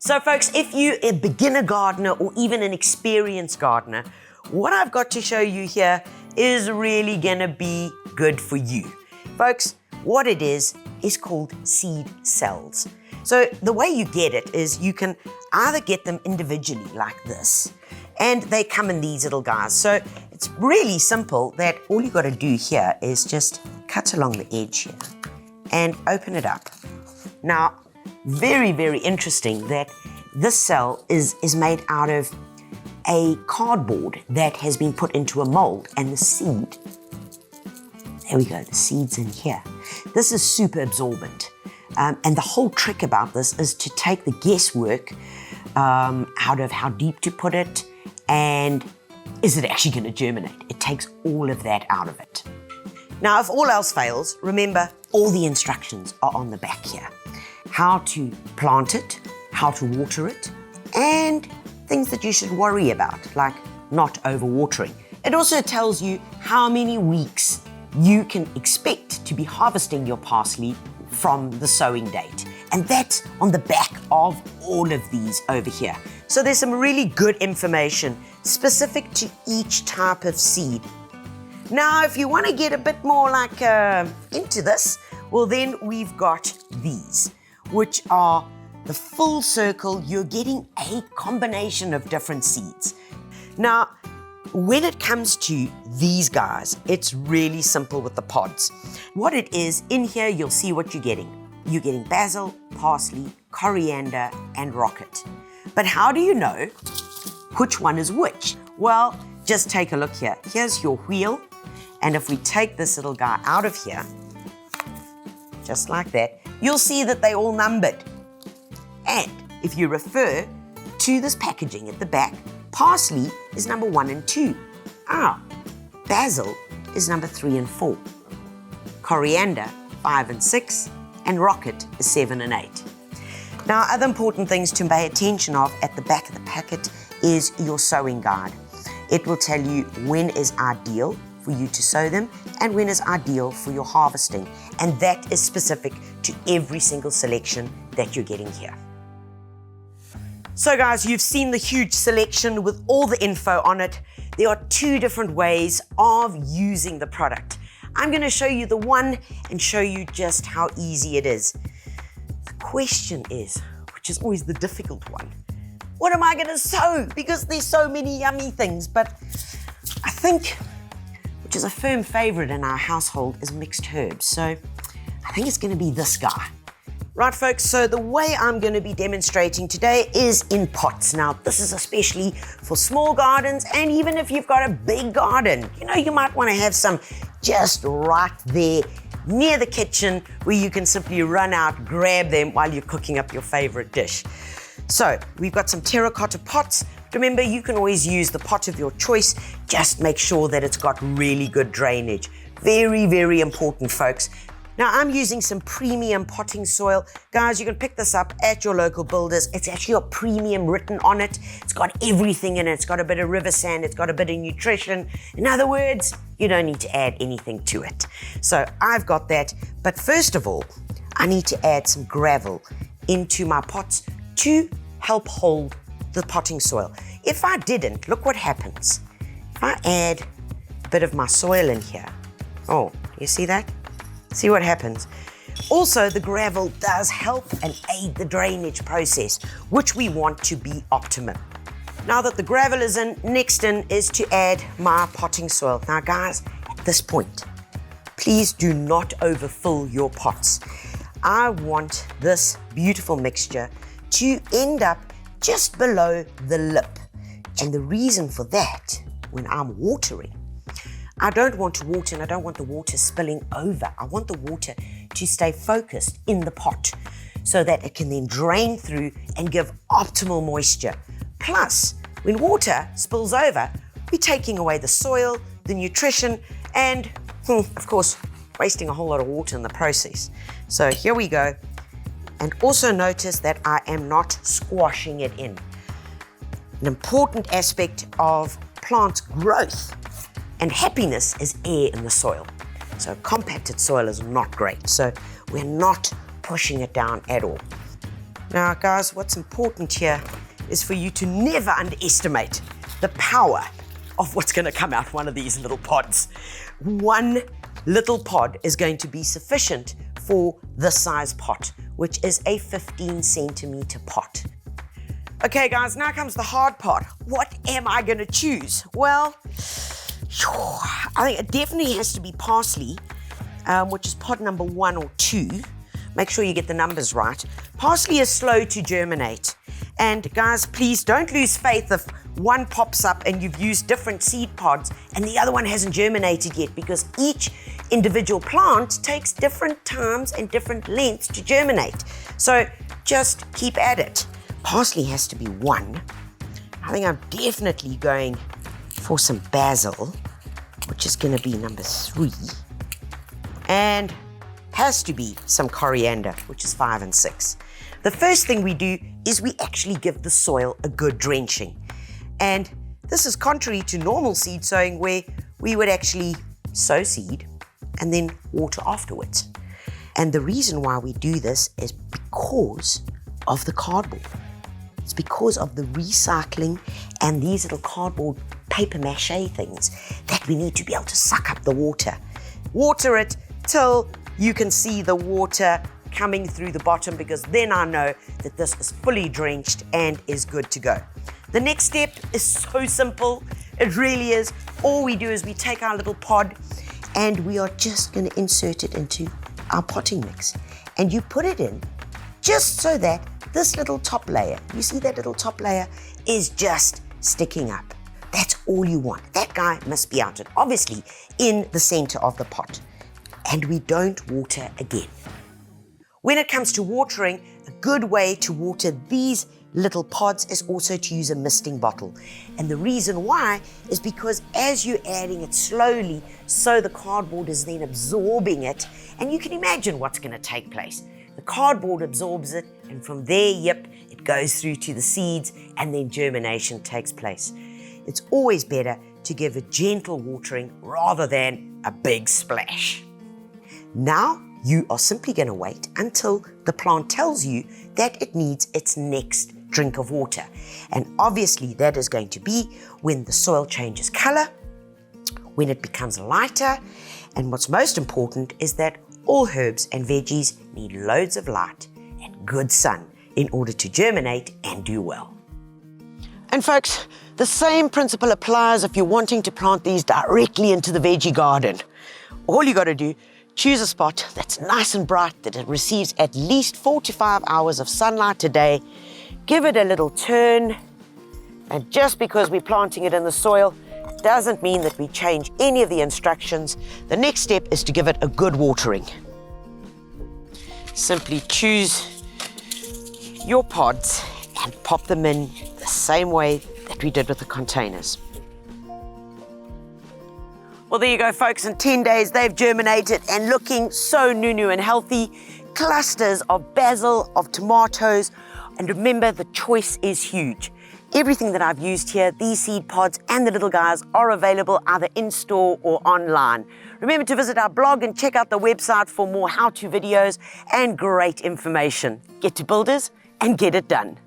So folks, if you're a beginner gardener or even an experienced gardener, what I've got to show you here is really gonna be good for you. Folks, what it is called SeedCells. So the way you get it is you can either get them individually like this, and they come in these little guys. So it's really simple that all you got to do here is just cut along the edge here and open it up. Now, very, very interesting that this cell is made out of a cardboard that has been put into a mold, and the seed, there we go, the seed's in here. This is super absorbent. And the whole trick about this is to take the guesswork out of how deep to put it and is it actually going to germinate. It takes all of that out of it. Now, if all else fails, remember all the instructions are on the back here. How to plant it, how to water it, and things that you should worry about, like not overwatering. It also tells you how many weeks you can expect to be harvesting your parsley from the sowing date. And that's on the back of all of these over here. So there's some really good information specific to each type of seed. Now, if you want to get a bit more like into this, well then we've got these, which are the full circle. You're getting a combination of different seeds. Now, when it comes to these guys, it's really simple with the pods. What it is, in here you'll see what you're getting. You're getting basil, parsley, coriander, and rocket. But how do you know which one is which? Well, just take a look here. Here's your wheel, and if we take this little guy out of here, just like that, you'll see that they're all numbered. And if you refer to this packaging at the back, parsley is number 1 and 2. Basil is number 3 and 4. Coriander, 5 and 6. And rocket is 7 and 8. Now, other important things to pay attention of at the back of the packet is your sowing guide. It will tell you when is ideal for you to sow them and when is ideal for your harvesting. And that is specific to every single selection that you're getting here. So guys, you've seen the huge selection with all the info on it. There are 2 different ways of using the product. I'm going to show you the one and show you just how easy it is. The question is, which is always the difficult one, what am I going to sow? Because there's so many yummy things, but I think, which is a firm favorite in our household, is mixed herbs. So I think it's going to be this guy. Right, folks, so the way I'm going to be demonstrating today is in pots. Now, this is especially for small gardens, and even if you've got a big garden, you might want to have some just right there near the kitchen where you can simply run out, grab them while you're cooking up your favorite dish. So, we've got some terracotta pots. Remember, you can always use the pot of your choice. Just make sure that it's got really good drainage. Very, very important, folks. Now, I'm using some premium potting soil. Guys, you can pick this up at your local builders. It's actually got premium written on it. It's got everything in it. It's got a bit of river sand. It's got a bit of nutrition. In other words, you don't need to add anything to it. So I've got that. But first of all, I need to add some gravel into my pots to help hold the potting soil. If I didn't, look what happens. If I add a bit of my soil in here, oh, you see that? See what happens. Also, the gravel does help and aid the drainage process, which we want to be optimum. Now that the gravel is in, next in is to add my potting soil. Now guys, at this point, please do not overfill your pots. I want this beautiful mixture to end up just below the lip. And the reason for that, when I'm watering, I don't want to water and I don't want the water spilling over. I want the water to stay focused in the pot so that it can then drain through and give optimal moisture. Plus, when water spills over, we're taking away the soil, the nutrition, and of course, wasting a whole lot of water in the process. So here we go. And also notice that I am not squashing it in. An important aspect of plant growth and happiness is air in the soil. So compacted soil is not great. So we're not pushing it down at all. Now, guys, what's important here is for you to never underestimate the power of what's going to come out one of these little pods. One little pod is going to be sufficient for this size pot, which is a 15 centimeter pot. Okay, guys, now comes the hard part. What am I going to choose? Well, I think it definitely has to be parsley, which is pod number 1 or 2. Make sure you get the numbers right. Parsley is slow to germinate. And guys, please don't lose faith if one pops up and you've used different seed pods and the other one hasn't germinated yet, because each individual plant takes different times and different lengths to germinate. So just keep at it. Parsley has to be 1. I think I'm definitely going for some basil, which is going to be number 3. And has to be some coriander, which is 5 and 6. The first thing we do is we actually give the soil a good drenching. And this is contrary to normal seed sowing, where we would actually sow seed and then water afterwards. And the reason why we do this is because of the cardboard. It's because of the recycling and these little cardboard paper mache things that we need to be able to suck up the water. Water it till you can see the water coming through the bottom, because then I know that this is fully drenched and is good to go. The next step is so simple. It really is. All we do is we take our little pod and we are just going to insert it into our potting mix. And you put it in just so that this little top layer, you see that little top layer, is just sticking up. That's all you want. That guy must be out, and obviously in the center of the pot. And we don't water again. When it comes to watering, a good way to water these little pods is also to use a misting bottle. And the reason why is because as you're adding it slowly, so the cardboard is then absorbing it, and you can imagine what's going to take place. The cardboard absorbs it, and from there, it goes through to the seeds, and then germination takes place. It's always better to give a gentle watering rather than a big splash. Now, you are simply going to wait until the plant tells you that it needs its next drink of water. And obviously that is going to be when the soil changes color, when it becomes lighter, and what's most important is that all herbs and veggies need loads of light and good sun in order to germinate and do well. And folks, the same principle applies if you're wanting to plant these directly into the veggie garden. All you got to do, choose a spot that's nice and bright, that it receives at least 4 to 5 hours of sunlight a day. Give it a little turn. And just because we're planting it in the soil doesn't mean that we change any of the instructions. The next step is to give it a good watering. Simply choose your pods and pop them in the same way that we did with the containers. Well, there you go, folks. In 10 days, they've germinated and looking so new and healthy. Clusters of basil, of tomatoes, and remember, the choice is huge. Everything that I've used here, these seed pods and the little guys, are available either in-store or online. Remember to visit our blog and check out the website for more how-to videos and great information. Get to Builders and get it done.